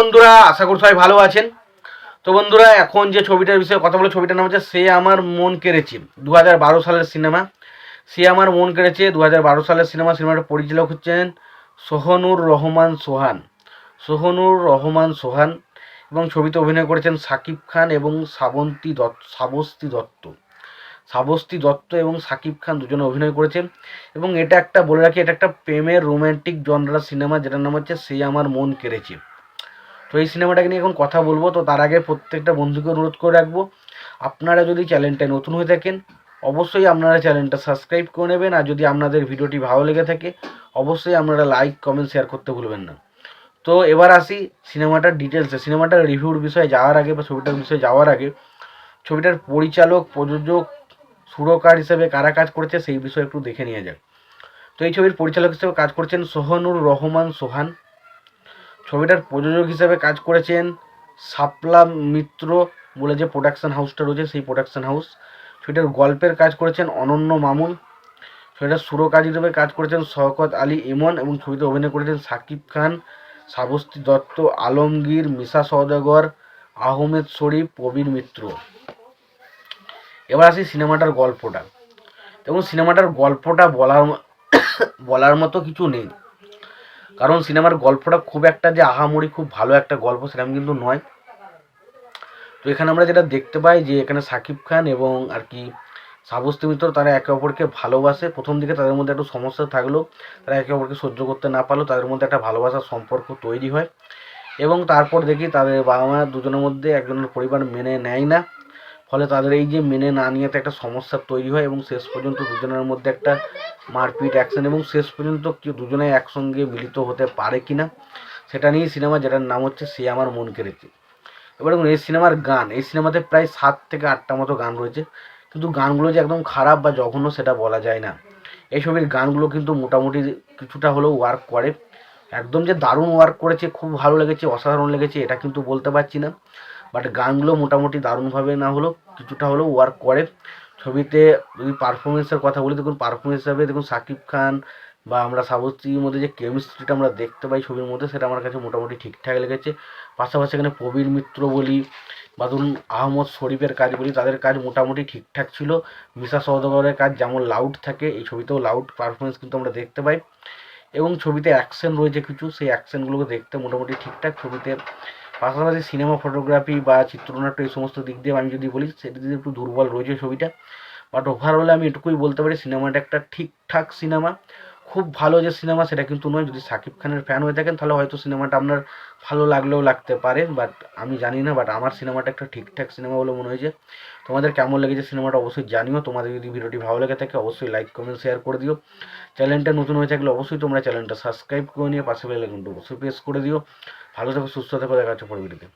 বন্ধুরা, আশা করি সবাই ভালো আছেন। তো বন্ধুরা, এখন যে ছবিটার বিষয়ে কথা বলে, ছবিটার নাম হচ্ছে সে আমার মন কেড়েছে। 2012 সালের সিনেমা। সে আমার মন কেড়েছে 2012 সালের সিনেমা। সিনেমাটা পরিচালক হচ্ছেন সোহনুর রহমান সোহান। সোহনুর রহমান সোহান এবং ছবিতে অভিনয় করেছেন শাকিব খান এবং শ্রাবস্তী দত্ত এবং শাকিব খান দুজনে অভিনয় করেছেন। এবং এটা একটা বলে রাখি, এটা একটা প্রেমের রোম্যান্টিক জনরার সিনেমা, যেটার নাম হচ্ছে সে আমার মন কেড়েছে। তো এই সিনেমাটাকে নিয়ে এখন কথা বলবো। তো তার আগে প্রত্যেকটা বন্ধুকে অনুরোধ করে রাখবো, আপনারা যদি চ্যানেলটা নতুন হয়ে থাকেন অবশ্যই আপনারা চ্যানেলটা সাবস্ক্রাইব করে নেবেন। আর যদি আপনাদের ভিডিওটি ভালো লেগে থাকে অবশ্যই আপনারা লাইক কমেন্ট শেয়ার করতে ভুলবেন না। তো এবার আসি সিনেমাটার ডিটেলসে। সিনেমাটার রিভিউর বিষয়ে যাওয়ার আগে বা ছবিটার বিষয়ে যাওয়ার আগে, ছবিটার পরিচালক, প্রযোজক, সুরকার হিসেবে কারা কাজ করেছে সেই বিষয়ে একটু দেখে নিয়ে যাক। তো এই ছবির পরিচালক হিসেবে কাজ করছেন সোহনুর রহমান সোহান। ছবিটার প্রযোজক হিসেবে কাজ করেছেন শাপলা মিত্র বলে যে প্রোডাকশন হাউসটা রয়েছে, সেই প্রোডাকশন হাউস। ছবিটার গল্পের কাজ করেছেন অনন্য মামুন। ছবিটার সুরকার হিসেবে কাজ করেছেন শওকত আলী ইমন এবং ছবিতে অভিনয় করেছেন শাকিব খান, শ্রাবস্তী দত্ত, আলমগীর, মিশা সওদাগর, আহমেদ শরীফ, প্রবীর মিত্র। এবার আসি সিনেমাটার গল্পটা। এবং সিনেমাটার গল্পটা বলার মতো কিছু নেই, কারণ সিনেমার গল্পটা খুব একটা যে আহামরি খুব ভালো একটা গল্প সেরকম কিন্তু নয়। তো এখানে আমরা যেটা দেখতে পাই যে এখানে শাকিব খান এবং আর কি শ্রাবস্তী মিত্র তারা একে অপরকে ভালোবাসে। প্রথম দিকে তাদের মধ্যে একটু সমস্যা থাকলেও তারা একে অপরকে সহ্য করতে না পারলেও তাদের মধ্যে একটা ভালোবাসার সম্পর্ক তৈরি হয়। এবং তারপর দেখি তাদের বাবা মা দুজনের মধ্যে একজনের পরিবার মেনে নেয় না, ফলে তাদের এই যে মেনে না নিয়েতে একটা সমস্যা তৈরি হয় এবং শেষ পর্যন্ত দুজনের মধ্যে একটা মারপিট অ্যাকশন এবং শেষ পর্যন্ত কেউ দুজনে একসঙ্গে মিলিত হতে পারে কিনা সেটা নিয়েই সিনেমা, যেটার নাম হচ্ছে সে আমার মন কেড়েছে। এবার দেখুন এই সিনেমার গান, এই সিনেমাতে প্রায় 7 থেকে 8টা মতো গান রয়েছে, কিন্তু গানগুলো যে একদম খারাপ বা জঘন্য সেটা বলা যায় না। এই ছবির গানগুলো কিন্তু মোটামুটি কিছুটা হলেও ওয়ার্ক করে। একদম যে দারুণ ওয়ার্ক করেছে, খুব ভালো লেগেছে, অসাধারণ লেগেছে এটা কিন্তু বলতে পারছি না, বাট গানগুলো মোটামুটি দারুণভাবে না হলেও কিছুটা হলেও ওয়ার্ক করে। ছবিতে যদি পারফরমেন্সের কথা বলি, দেখুন পারফরমেন্স হিসাবে দেখুন শাকিব খান বা আমরা শ্রাবস্তীর মধ্যে যে কেমিস্ট্রিটা আমরা দেখতে পাই ছবির মধ্যে, সেটা আমার কাছে মোটামুটি ঠিকঠাক লেগেছে। পাশাপাশি এখানে প্রবীর মিত্র বলি বা ধরুন আহমদ শরীফের কাজ বলি, তাদের কাজ মোটামুটি ঠিকঠাক ছিল। মিশা সওদাগরের কাজ যেমন লাউড থাকে, এই ছবিতেও লাউড পারফরমেন্স কিন্তু আমরা দেখতে পাই। এবং ছবিতে অ্যাকশন রয়েছে কিছু, সেই অ্যাকশনগুলোকে দেখতে মোটামুটি ঠিকঠাক ছবিতে। পাশাপাশি সিনেমা ফটোগ্রাফি বা চিত্রনাট্য এই সমস্ত দিক দিয়ে আমি যদি বলি সেদিক দিয়ে একটু দুর্বল রয়েছে ছবিটা। বাট ওভারঅলে আমি এটুকুই বলতে পারি সিনেমাটা একটা ঠিকঠাক সিনেমা। খুব ভালো যে সিনেমা সেটা কিন্তু নয়। যদি শাকিব খানের ফ্যান হয়ে থাকেন তাহলে হয়তো সিনেমাটা আপনার ভালো লাগলেও লাগতে পারে, বাট আমি জানি না। বাট আমার সিনেমাটা একটা ঠিকঠাক সিনেমা বলে মনে হয়েছে। তোমাদের কেমন লেগেছে সিনেমাটা অবশ্যই জানিও। তোমাদের যদি ভিডিওটি ভালো লেগে থাকে অবশ্যই লাইক কমেন্ট শেয়ার করে দিও। চ্যানেলটা নতুন হয়ে থাকলে অবশ্যই তোমরা চ্যানেলটা সাবস্ক্রাইব করে নিয়ে পাশে বেল আইকনটা অবশ্যই প্রেস করে দিও। ভালো থেকো, সুস্থ থেকো, দেখা হচ্ছে পরের ভিডিওতে।